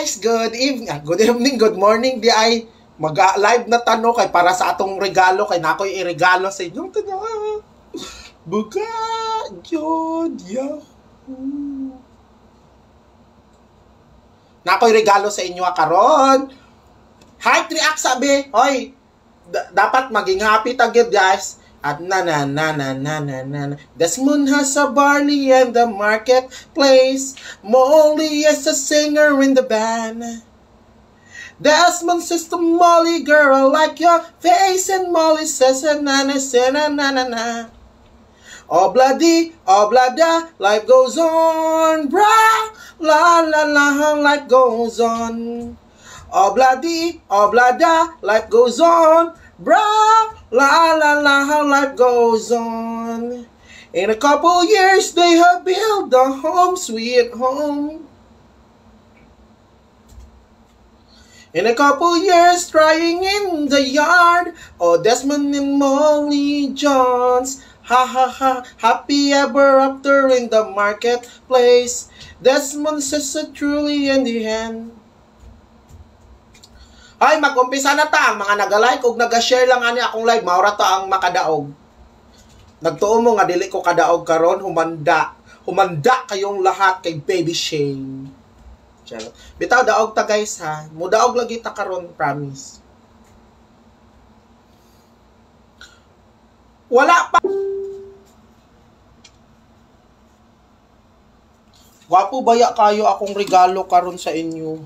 guys, good evening, good morning. Di ay mag-live na tanong kay para sa atong regalo kay nakoy iregalo sa inyong tanan. Buka, yun, yahoo. Nakoy regalo sa inyo karon. Hi, Triak sabi. Hoy, dapat maging happy tagid guys. At na. Desmond has a barley in the marketplace. Molly is a singer in the band. Desmond says to Molly, girl, I like your face. And Molly says, na. Oh bloody, oh blada, life goes on, brah. La, life goes on. Oh bloody, oh blada, life goes on, brah. La, life goes on. In a couple years, they have built a home, sweet home. In a couple years, trying in the yard. Oh, Desmond and Molly Jones. Ha ha ha, happy ever after in the marketplace. Desmond says it truly in the end. Ay, mag-umpisa na ta ang mga naga-like ug naga-share lang ani akong live, maura ta ang makadaog. Nagtuo mo nga dili ko kadaog karon, humanda kayong lahat kay Baby Shane. Bitaw daog ta guys ha. Mudaog lagi ta karon, promise. Wala pa. Gwapo baya kayo akong regalo karon sa inyo.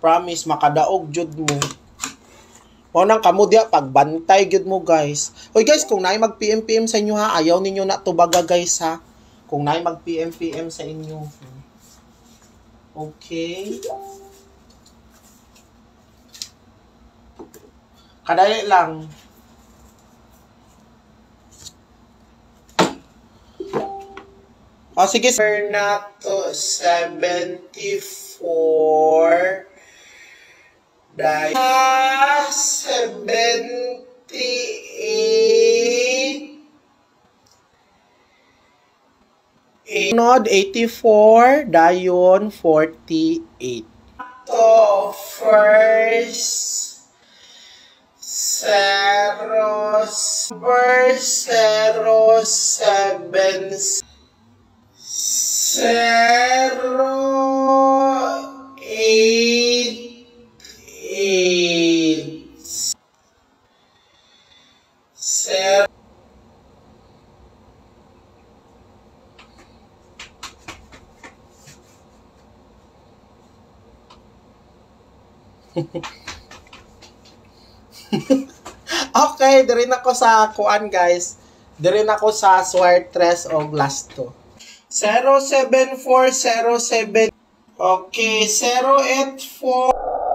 Promise, makadaog jud mo. O nang kamo diya, pagbantay jud mo guys. Hoy guys, kung naay mag PM sa inyo ha, ayaw ninyo na tubaga guys ha. Kung naay mag PM sa inyo. Okay. Kadali lang. O sige, sir, na to 74. Dahil 78. Nod 84, dayon 48. To first 07 Okay, dirin ako sa kuan guys. Dirin ako sa Swartres o Glasto. 07407. Okay, 084.